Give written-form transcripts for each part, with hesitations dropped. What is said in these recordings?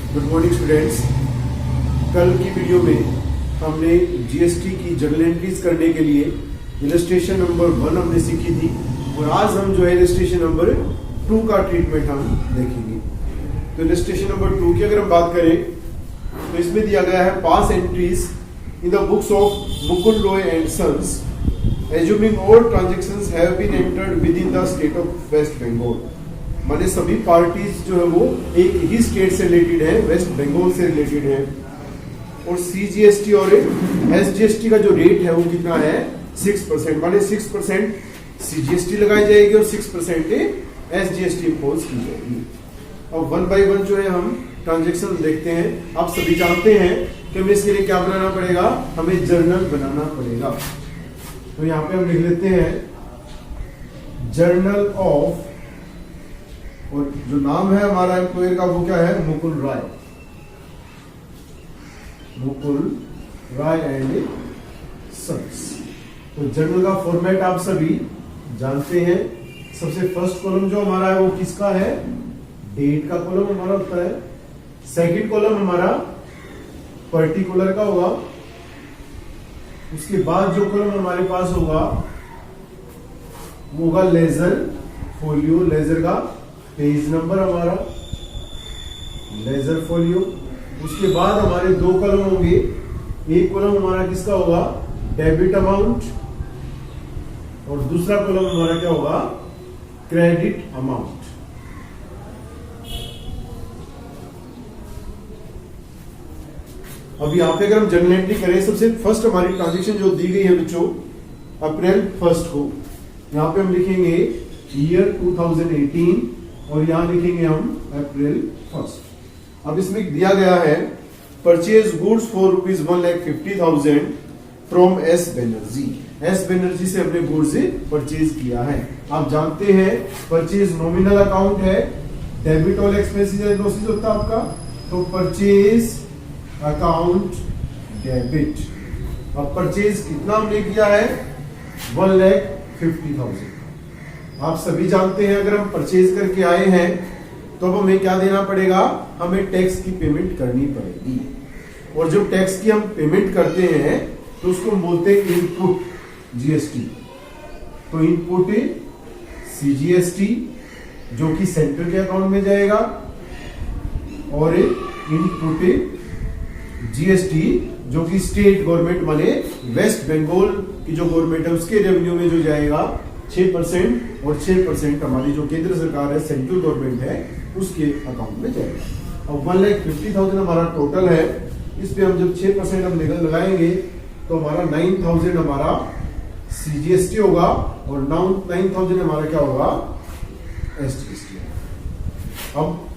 Good morning students. कल की video में हमने जीएसटी की जर्नल एंट्रीज करने के लिए इलस्ट्रेशन नंबर 1 हमने सीखी थी और आज हम जो है इलस्ट्रेशन नंबर 2 का ट्रीटमेंट हम देखेंगे। तो इलस्ट्रेशन नंबर 2 की अगर हम बात करें तो इसमें दिया गया है pass entries in the books of Mukul Roy and sons assuming all transactions have been entered within the state of West Bengal. माने सभी पार्टीज जो है वो एक ही स्टेट से रिलेटेड है, वेस्ट बंगाल से रिलेटेड है। और सीजीएसटी और एसजीएसटी का जो रेट है वो कितना है 6%। माने 6% सीजीएसटी लगाई जाएगी और 6% एसजीएसटी इम्पोज की जाएगी। अब 1 बाय 1 जो है हम ट्रांजेक्शन देखते हैं। आप सभी जानते हैं कि हमें इसके लिए क्या बनाना पड़ेगा, हमें जर्नल बनाना पड़ेगा। तो यहाँ पे हम लिख लेते हैं जर्नल ऑफ, और जो नाम है हमारा एम्प्लॉयर का वो क्या है, मुकुल राय, मुकुल राय एंड सन्स। तो जर्नल का फॉर्मेट आप सभी जानते हैं। सबसे फर्स्ट कॉलम जो हमारा है वो किसका है, डेट का कॉलम हमारा होता है। सेकंड कॉलम हमारा पर्टिकुलर का होगा। उसके बाद जो कॉलम हमारे पास होगा वो होगा लेजर फोलियो, लेजर का पेज नंबर हमारा, लेजर फोलियो। उसके बाद हमारे 2 कॉलम होंगे। एक कॉलम हमारा किसका होगा, डेबिट अमाउंट, और दूसरा कॉलम हमारा क्या होगा, क्रेडिट अमाउंट। अब यहाँ पे अगर हम जर्नल एंट्री करें, सबसे फर्स्ट हमारी ट्रांजेक्शन जो दी गई है बच्चों अप्रैल 1 को, यहाँ पे हम लिखेंगे ईयर 2018 और यहाँ लिखेंगे हम अप्रैल 1। अब इसमें दिया गया है purchase goods for ₹1,50,000 from S Banerjee. S Banerjee से हमने गुड्स परचेज किया है। आप जानते हैं परचेज नॉमिनल अकाउंट है, डेबिट और एक्सपेंसेस एनालिसिस होता है आपका। तो परचेज अकाउंट डेबिट। अब परचेज कितना हमने किया है, 1,50,000। आप सभी जानते हैं अगर हम परचेज करके आए हैं तो अब हमें क्या देना पड़ेगा, हमें टैक्स की पेमेंट करनी पड़ेगी। और जब टैक्स की हम पेमेंट करते हैं तो उसको हम बोलते हैं इनपुट जीएसटी। तो इनपुट सीजीएसटी जो कि सेंटर के अकाउंट में जाएगा, और इनपुट जीएसटी जो कि स्टेट गवर्नमेंट माने वेस्ट बंगाल की जो गवर्नमेंट है उसके रेवेन्यू में जो जाएगा 6%, और 6% हमारी जो केंद्र सरकार है, सेंट्रल गवर्नमेंट है, उसके अकाउंट में जाएगा। अब 1,50,000 हमारा टोटल है। इस पे हम जब 6% हम लगाएंगे तो हमारा 9,000 हमारा सीजीएसटी होगा, और 9,000 हमारा क्या होगा, एसजीएसटी। अब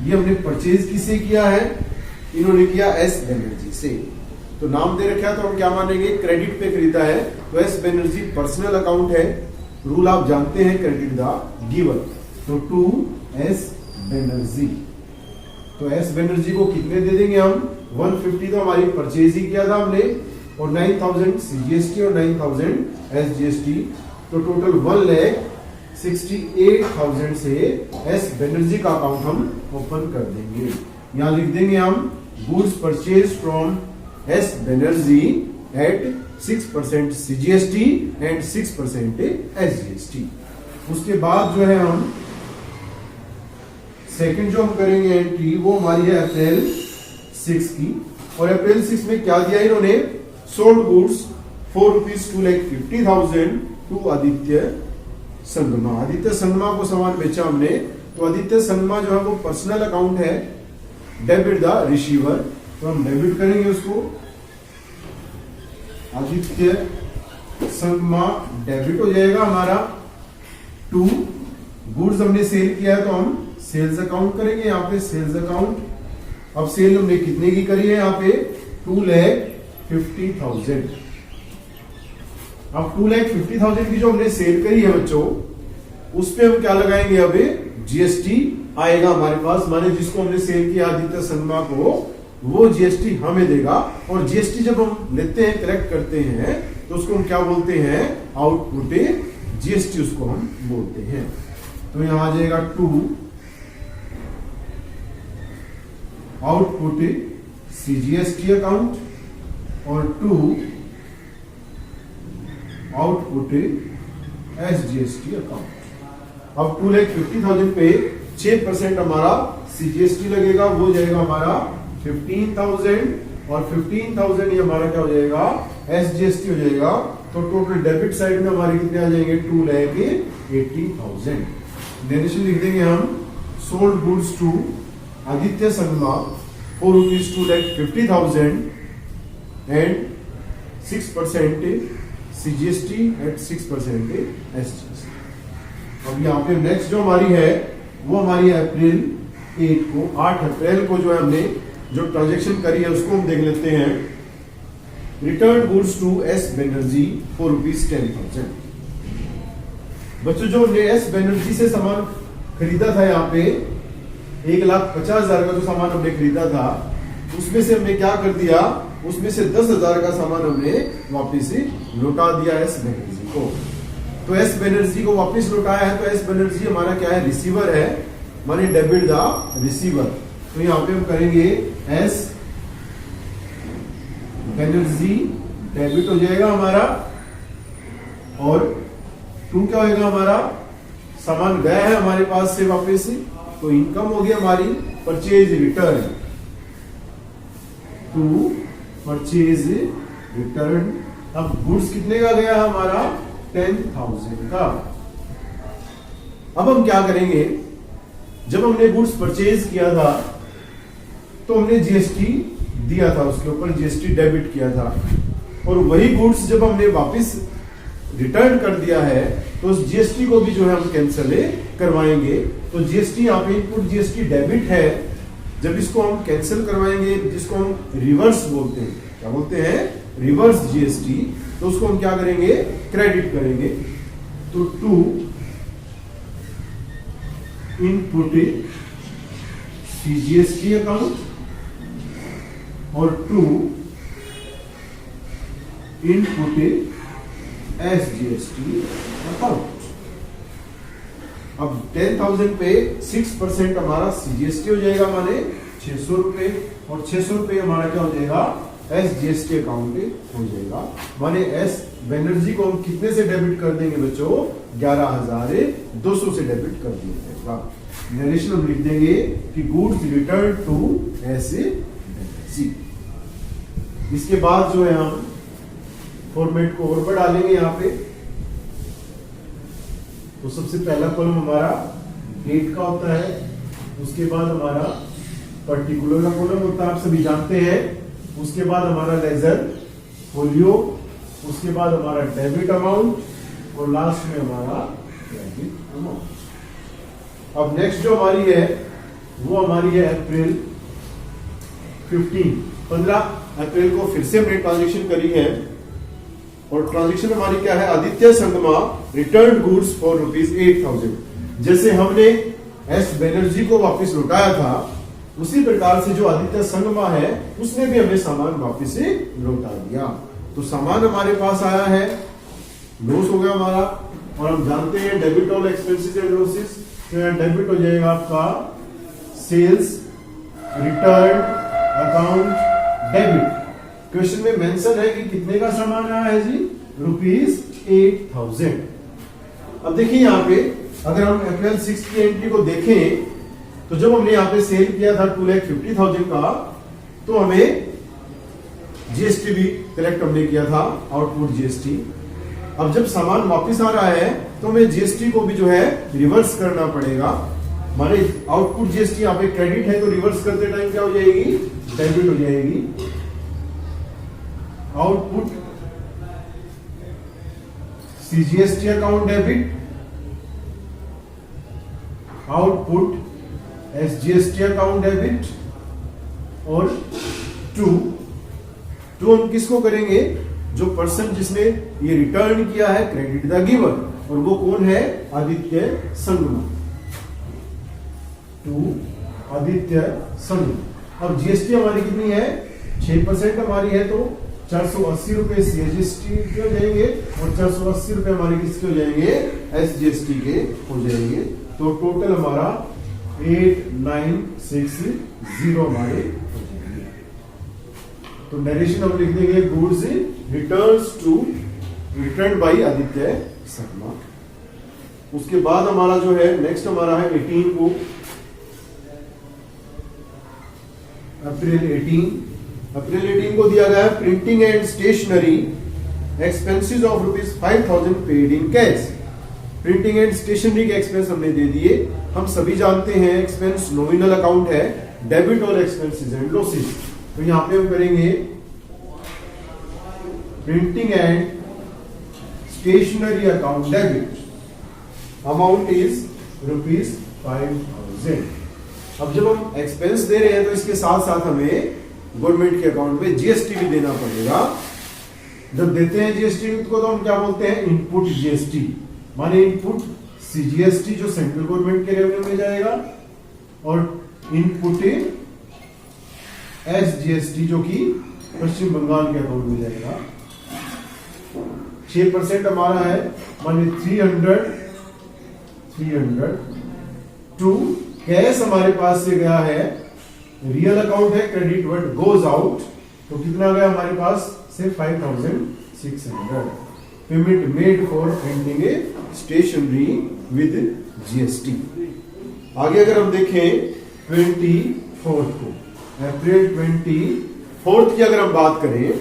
ये हमने परचेज किसे किया है, इन्होंने किया एस बनर्जी से। तो नाम दे रखा है तो हम क्या मानेंगे, क्रेडिट पे खरीदा है तो एस बनर्जी पर्सनल अकाउंट है। रूल आप जानते हैं, क्रेडिट द गिवर। तो टू एस बनर्जी। तो एस बनर्जी को कितने दे देंगे हम, 150 तो हमारी परचेज ही किया था हमने, और 9,000 सीजीएसटी और 9,000 एसजीएसटी। तो टोटल 1,68,000 से एस बनर्जी का अकाउंट हम ओपन कर देंगे। यहां लिख देंगे हम goods purchase from S Banerjee at 6% CGST and 6% SGST. उसके बाद जो है हम सेकंड जो हम करेंगे एंट्री वो हमारी है अप्रैल 6 की। और अप्रैल 6 में क्या दिया इन्होंने, sold goods for ₹2,50,000 to Aditya Sangma. Aditya Sangma को सामान बेचा हमने। तो आदित्य संगमा जो है वो पर्सनल अकाउंट है, डेबिट द रिसीवर। तो हम डेबिट करेंगे उसको, आदित्य संगमा डेबिट हो जाएगा हमारा। टू गुड्स हमने सेल किया है तो हम सेल्स अकाउंट करेंगे, यहाँ पे सेल्स अकाउंट। अब सेल हमने कितने की करी है, यहाँ पे 2,50,000। अब 2,50,000 की जो हमने सेल करी है बच्चों, उस पे हम क्या लगाएंगे, अब जीएसटी आएगा हमारे पास। माने जिसको हमने सेल किया आदित्य संगमा को, वो जीएसटी हमें देगा। और जीएसटी जब हम लेते हैं, कलेक्ट करते हैं, तो उसको हम क्या बोलते हैं, आउटपुट जीएसटी उसको हम बोलते हैं। तो यहां आ जाएगा 2 आउटपुट सीजीएसटी अकाउंट और 2 आउटपुट एसजीएसटी अकाउंट। अब 2,50,000 पे 6% हमारा सीजीएसटी लगेगा, वो जाएगा हमारा 15,000 और 15,000 ये हमारा क्या हो जाएगा एसजीएसटी हो जाएगा। तो टोटल डेबिट साइड में हमारे कितने आ जाएंगे 2,80,000। डेरिवेशन लिख देंगे हम sold goods to Aditya Sangma for rupees 2,50,000 and 6% CGST at 6% SGST. अब यहाँ पे नेक्स्ट जो हमारी है वो हमारी अप्रैल 8 को 8 अप्रैल को जो है हमने जो ट्रांजेक्शन करी है उसको हम देख लेते हैं। Return goods to S Banerjee for rupees 10,000। बच्चों जो हमने एस बनर्जी से सामान खरीदा था यहाँ पे 1,50,000 का जो सामान हमने खरीदा था उसमें से हमने क्या कर दिया, उसमें से 10,000 का सामान हमने वापिस लौटा दिया एस बनर्जी को। तो एस बनर्जी को वापस लौटाया है तो एस बनर्जी हमारा क्या है रिसीवर है, माने डेबिट द रिसीवर। तो यहाँ पे हम करेंगे एस बनर्जी डेबिट हो जाएगा हमारा और 2 क्या होगा हमारा सामान गया है हमारे पास से वापस, तो इनकम हो गई हमारी परचेज रिटर्न। 2 purchase return. अब गुड्स कितने का गया हमारा 10,000 का। अब हम क्या करेंगे, जब हमने गुड्स परचेज किया था तो हमने जीएसटी दिया था, उसके ऊपर जीएसटी डेबिट किया था और वही गुड्स जब हमने वापस रिटर्न कर दिया है तो उस जीएसटी को भी जो है हम कैंसिल करवाएंगे। तो जीएसटी यहाँ पे इनपुट जीएसटी डेबिट है, जब इसको हम कैंसिल करवाएंगे जिसको हम रिवर्स बोलते हैं, क्या बोलते हैं रिवर्स जीएसटी, तो उसको हम क्या करेंगे क्रेडिट करेंगे। तो 2 इनपुट सीजीएसटी अकाउंट और 2 इनपुट एसजीएसटी अकाउंट। अब 10,000 पे 6% हमारा सीजीएसटी हो जाएगा माने 600 रुपए और 600 रुपए हमारा क्या हो जाएगा एसजीएसटी अकाउंट हो जाएगा। माने एस बनर्जी को हम कितने से डेबिट कर देंगे बच्चों 11,200 से डेबिट कर दिया जाएगा। नरेशन हम लिख देंगे कि goods return to S Banerjee. इसके बाद जो है हम फॉर्मेट को और बढ़ा लेंगे यहाँ पे। तो सबसे पहला कॉलम हमारा डेट का होता है, उसके बाद हमारा पर्टिकुलर का कॉलम होता है, आप सभी जानते हैं। उसके बाद हमारा लेजर फोलियो, उसके बाद हमारा डेबिट अमाउंट और लास्ट में हमारा क्रेडिट अमाउंट। अब नेक्स्ट जो हमारी है वो हमारी है अप्रैल 15 अप्रैल को फिर से हमने ट्रांजेक्शन करी है और ट्रांजेक्शन हमारी क्या है Aditya Sangma return goods for rupees 8,000। जैसे हमने एस बनर्जी को वापस लौटाया था उसी प्रकार से जो आदित्य संगमा है उसने भी हमें सामान वापस से लौटा दिया। तो सामान हमारे पास आया है, लॉस हो गया हमारा और हम जानते हैं debit all expenses and losses. तो यहाँ डेबिट हो जाएगा आपका sales return account debit. Question में मेंशन है कि कितने का सामान आया है जी रुपीज 8,000। अब देखिए यहाँ पे अगर हम अप्रैल 6 की एंट्री को देखें तो जब हमने यहाँ पे सेल किया था 2,50,000 का तो हमें जीएसटी भी कलेक्ट हमने किया था आउटपुट जीएसटी। अब जब सामान वापस आ रहा है तो हमें जीएसटी को भी जो है रिवर्स करना पड़ेगा। माने आउटपुट जीएसटी यहाँ पे क्रेडिट है तो रिवर्स करते टाइम क्या हो जाएगी डेबिट हो जाएगी। Output CGST account debit, output SGST account debit और 2 हम किसको करेंगे जो पर्सन जिसने ये रिटर्न किया है क्रेडिट द गिवर और वो कौन है आदित्य संगमा। 2 आदित्य संगमा। अब जीएसटी हमारी कितनी है 6% हमारी है तो 480 रुपए सीजीएसटी के हो जाएंगे और 480 रुपए हमारे किसके हो जाएंगे एसजीएसटी के हो जाएंगे। तो टोटल हमारा 8960 हमारे हो जाएंगे। तो नरेशन हम लिख देंगे goods written by Aditya Sharma. उसके बाद हमारा जो है नेक्स्ट हमारा है 18 को, अप्रैल 18 को दिया गया है printing and stationery expenses of ₹5000 paid in cash. Printing and stationery के एक्सपेंस हमने दे दिए। हम सभी जानते हैं एक्सपेंस नॉमिनल अकाउंट है, डेबिट और एक्सपेंसेस एंड लॉसेस। तो यहां पे हम करेंगे printing and stationery account debit, amount is ₹5000। अब जब हम एक्सपेंस दे रहे हैं तो इसके साथ साथ हमें गवर्नमेंट के अकाउंट में जीएसटी भी देना पड़ेगा। जब देते हैं जीएसटी को तो हम क्या बोलते हैं, इनपुट जीएसटी, माने इनपुट सीजीएसटी जो सेंट्रल गवर्नमेंट के रेवेन्यू में जाएगा, और इनपुट एसजीएसटी जो कि पश्चिम बंगाल के अकाउंट में जाएगा। 6% हमारा है, माने 300 टू कैश हमारे पास से गया है, रियल अकाउंट है, क्रेडिट व्हाट गोज आउट, तो कितना गया हमारे पास से 5600। Payment made for printing a stationary with GST. आगे अगर हम देखें 24 को, अप्रैल 24 की अगर हम बात करें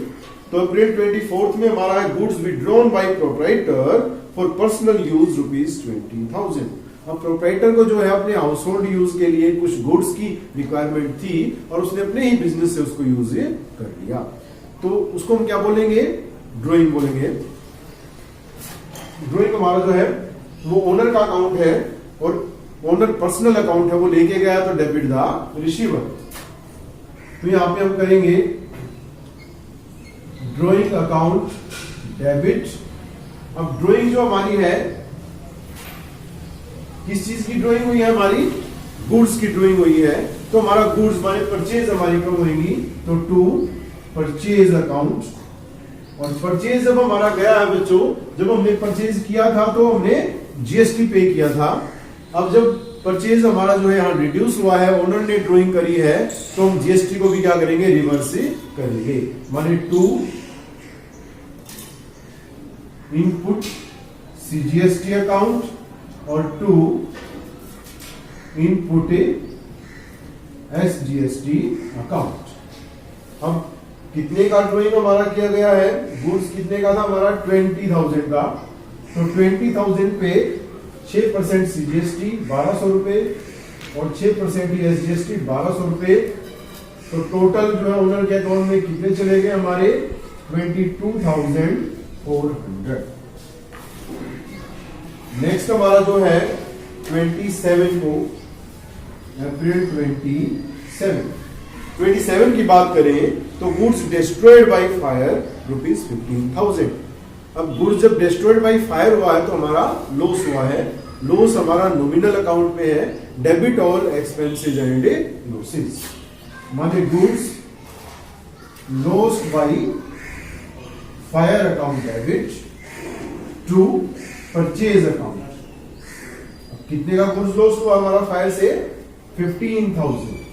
तो अप्रैल 24 में हमारा है goods withdrawn bye proprietor for personal use ₹20,000। अब प्रोप्राइटर को जो है अपने हाउस होल्ड यूज के लिए कुछ गुड्स की रिक्वायरमेंट थी और उसने अपने ही बिजनेस से उसको यूज कर लिया, तो उसको हम क्या बोलेंगे, ड्रॉइंग बोलेंगे। ड्रॉइंग हमारा जो है वो ओनर का अकाउंट है और ओनर पर्सनल अकाउंट है, वो लेके गया तो डेबिट द रिसीवर। तो यहां पे हम करेंगे ड्रॉइंग अकाउंट डेबिट। अब ड्रॉइंग जो हमारी है किस चीज की ड्राइंग हुई है, हमारी गुड्स की ड्राइंग हुई है, तो हमारा गुड्स माने परचेज हमारी कब होगी, तो टू परचेज अकाउंट। और परचेज जब हमारा गया है बच्चों, जब हमने परचेज किया था तो हमने जीएसटी पे किया था। अब जब परचेज हमारा जो है यहाँ रिड्यूस हुआ है, ओनर ने ड्राइंग करी है, तो हम जीएसटी को भी क्या करेंगे, रिवर्स करेंगे, माने टू इनपुट सीजीएसटी अकाउंट और टू इनपुट एसजीएसटी अकाउंट। अब कितने का ड्रॉइंग हमारा किया गया है, गुड्स कितने का था हमारा 20,000 का, तो 20,000 पे 6% सीजीएसटी 1200 रुपए और 6% एसजीएसटी 1200 रुपए, तो टोटल जो है ओनर के अकाउंट में कितने चले गए हमारे 22,400। नेक्स्ट हमारा जो है 27 को, अप्रैल 27 की बात करें तो गुड्स डिस्ट्रॉयड बाय फायर ₹15,000। अब गुड्स जब डिस्ट्रॉयड बाय फायर हुआ है तो हमारा लॉस हुआ है। लॉस हमारा नॉमिनल अकाउंट में है, debit all expenses and losses, माने goods lost by fire account debit to purchase account. अब कितने का गुड्स लॉस हुआ हमारा फायर से 15,000।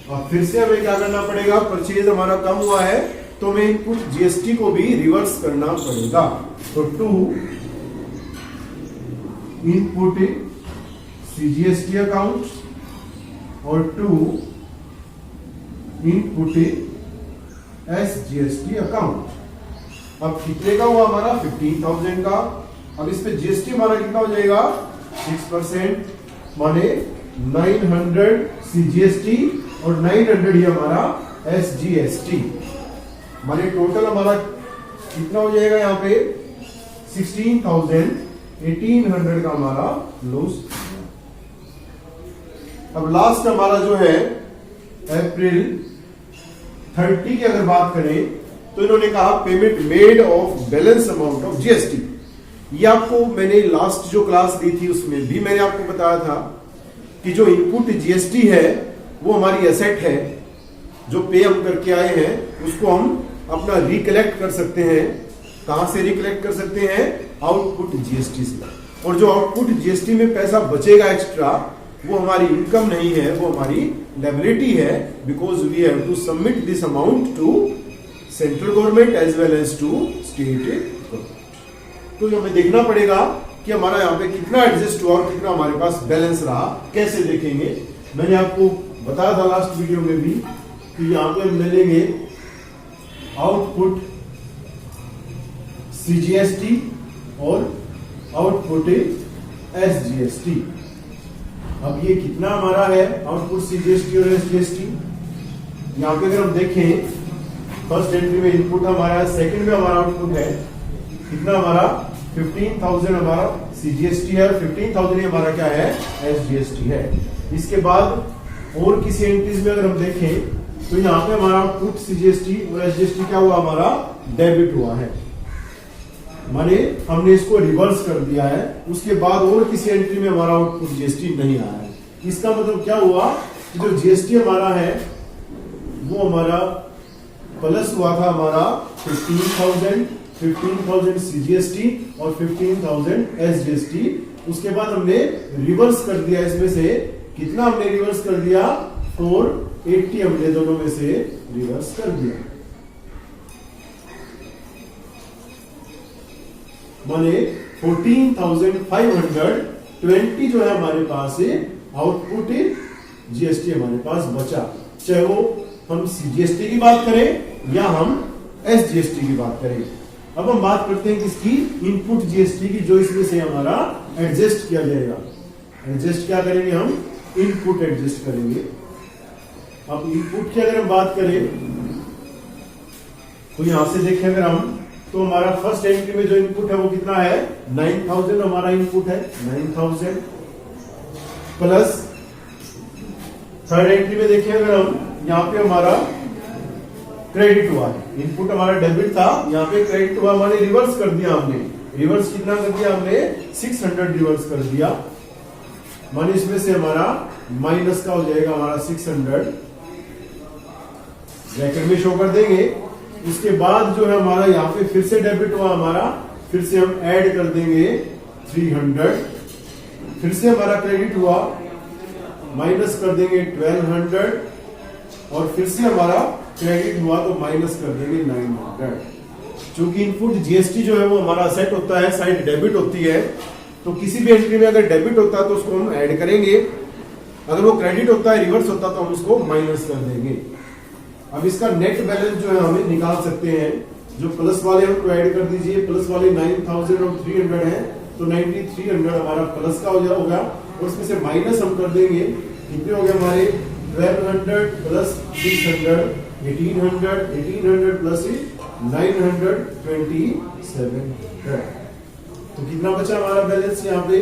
और फिर से हमें क्या करना पड़ेगा, परचेज हमारा कम हुआ है तो हमें इनपुट जीएसटी को भी रिवर्स करना पड़ेगा, तो टू इनपुट सीजीएसटी अकाउंट और टू इनपुट एसजीएसटी अकाउंट। अब कितने का हुआ हमारा 15,000 का। अब इस पे जीएसटी हमारा कितना हो जाएगा 6%, माने 900 सीजीएसटी और 900 ही हमारा एसजीएसटी, माने टोटल हमारा कितना हो जाएगा यहाँ पे 16,000, 1800 का हमारा लॉस। अब लास्ट हमारा जो है अप्रैल 30 की अगर बात करें तो इन्होंने कहा payment made of balance amount of GST. ये आपको मैंने लास्ट जो क्लास दी थी उसमें भी मैंने आपको बताया था कि जो इनपुट जीएसटी है वो हमारी एसेट है, जो पे हम करके आए हैं उसको हम अपना रिकलेक्ट कर सकते हैं। कहां से रिकलेक्ट कर सकते हैं, आउटपुट जीएसटी से। और जो आउटपुट जीएसटी में पैसा बचेगा एक्स्ट्रा, वो हमारी इनकम नहीं है, वो हमारी लायबिलिटी है, because we have to submit this amount to central government as well as to state government. तो हमें देखना पड़ेगा कि हमारा यहाँ पे कितना एडजस्ट हुआ और कितना हमारे पास बैलेंस रहा। कैसे देखेंगे, मैंने आपको बताया था लास्ट वीडियो में भी कि यहाँ पे हम ले लेंगे आउटपुट सीजीएसटी और आउटपुट एसजीएसटी। अब ये कितना हमारा है आउटपुट सीजीएसटी और एसजीएसटी। यहाँ पे अगर हम देखें फर्स्ट एंट्री में इनपुट हमारा है, सेकंड में हमारा आउटपुट है कितना हमारा 15,000 हमारा सीजीएसटी है और 15,000 ही हमारा क्या है एसजीएसटी है। इसके बाद और किसी एंट्रीज में अगर हम देखें तो यहाँ पे हमारा आउटपुट सीजीएसटी और एसजीएसटी क्या हुआ हमारा डेबिट हुआ है, माने हमने इसको रिवर्स कर दिया है। उसके बाद और किसी एंट्री में हमारा आउटपुट जीएसटी नहीं आया है। इसका मतलब क्या हुआ कि जो जीएसटी हमारा है वो हमारा प्लस हुआ था हमारा 15,000 सीजीएसटी और 15,000 एसजीएसटी। उसके बाद हमने रिवर्स कर दिया, इसमें से कितना हमने रिवर्स कर दिया 480 हमने दोनों में से रिवर्स कर दिया, माने 14,520 जो है हमारे पास आउटपुट जीएसटी हमारे पास बचा, चाहे वो हम सीजीएसटी की बात करें या हम एसजीएसटी की बात करें। अब हम बात करते हैं किसकी, इनपुट जीएसटी की, जो इसमें से हमारा एडजस्ट किया जाएगा। एडजस्ट क्या करेंगे हम, इनपुट एडजस्ट करेंगे। अब इनपुट की अगर हम बात करें तो यहां से देखें अगर हम तो हमारा फर्स्ट एंट्री में जो इनपुट है वो कितना है 9,000 हमारा इनपुट है 9,000 प्लस थर्ड एंट्री में देखें अगर हम यहाँ पे हमारा क्रेडिट हुआ है, इनपुट हमारा डेबिट था, यहाँ पे क्रेडिट हुआ, हमारे रिवर्स कर दिया हमने। रिवर्स कितना कर दिया हमने 600 रिवर्स कर दिया, माने इसमें से हमारा माइनस का हो जाएगा हमारा 600 ब्रैकेट में शो कर देंगे। उसके बाद जो है हमारा यहाँ पे फिर से डेबिट हुआ हमारा, फिर से हम ऐड कर देंगे 300, फिर से हमारा क्रेडिट हुआ माइनस कर देंगे 1200 और फिर से हमारा क्रेडिट हुआ तो माइनस कर देंगे 900। चूंकि इनपुट जीएसटी जो है वो हमारा सेट होता है, साइड डेबिट होती है, तो किसी भी एंट्री में अगर डेबिट होता है तो उसको हम ऐड करेंगे, अगर वो क्रेडिट होता है रिवर्स होता है तो हम उसको माइनस कर देंगे। अब इसका नेट बैलेंस जो है हमें निकाल सकते हैं, जो प्लस वाले हमको ऐड कर दीजिए, प्लस वाले 9,000 और 300 है तो 9,300 हमारा प्लस का हो जाएगा और इसमें से माइनस हम कर देंगे, कितने हो गए हमारे 1200 प्लस 600 1800 प्लस 927। तो कितना बचा हमारा बैलेंस यहाँ पे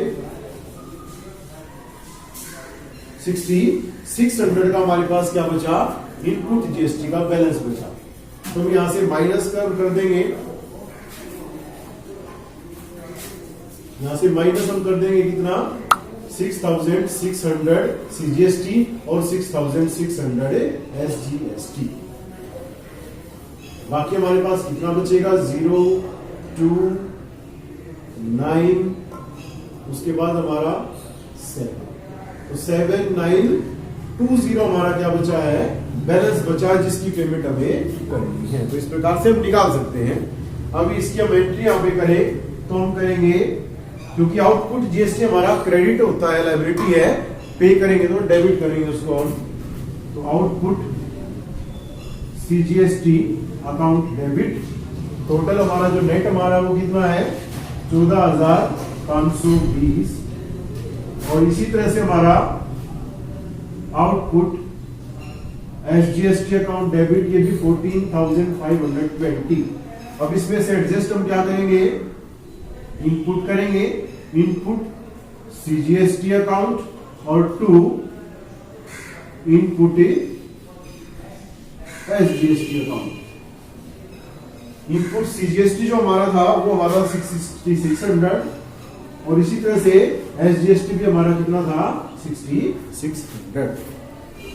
6,600 का हमारे पास क्या बचा, इनपुट जीएसटी का बैलेंस बचा। तो हम यहां से माइनस कर देंगे, यहां से माइनस हम कर देंगे कितना 6,600 सीजीएसटी और 6,600 एसजीएसटी। बाकी हमारे पास कितना बचेगा 0, 2, 9, उसके बाद हमारा 7, तो 7,920 हमारा क्या बचा है बैलेंस बचा है, जिसकी पेमेंट हमें करनी है। तो इस प्रकार से हम निकाल सकते हैं। अब इसकी हम एंट्री यहाँ पे करें तो हम करेंगे, क्योंकि आउटपुट जीएसटी हमारा क्रेडिट होता है, लायबिलिटी है, पे करेंगे तो डेबिट करेंगे उसको हम। तो output CGST account debit, total हमारा जो नेट हमारा वो कितना है 14,520 और इसी तरह से हमारा आउटपुट एसजीएसटी अकाउंट डेबिट ये भी 14,520। अब इसमें से एडजस्ट हम क्या करेंगे, इनपुट करेंगे, इनपुट सीजीएसटी अकाउंट और 2 input SGST account. Input CGST जो हमारा था वो हमारा 6,600 और इसी तरह से एसजीएसटी भी हमारा कितना था 6,600।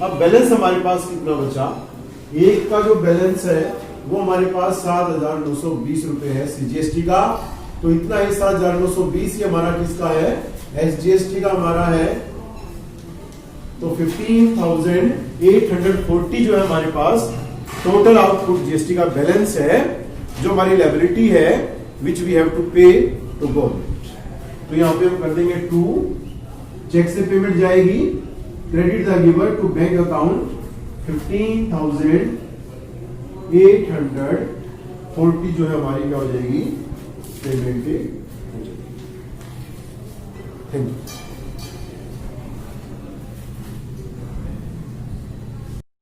अब बैलेंस हमारे पास कितना बचा, एक का जो बैलेंस है वो हमारे पास 7,920 रुपए है सीजीएसटी का, तो इतना ही 7,920 ही हमारा किसका है एसजीएसटी का हमारा है तो 15,840 जो है हमारे पास टोटल आउटपुट जीएसटी का बैलेंस है, जो हमारी लायबिलिटी है विच वी हैव टू पे टू गवर्नमेंट। तो यहां पे हम कर देंगे 2, चेक से पेमेंट जाएगी, credit the giver to bank account 15,840 जो है हमारी क्या हो जाएगी पेमेंट पे। Thank you.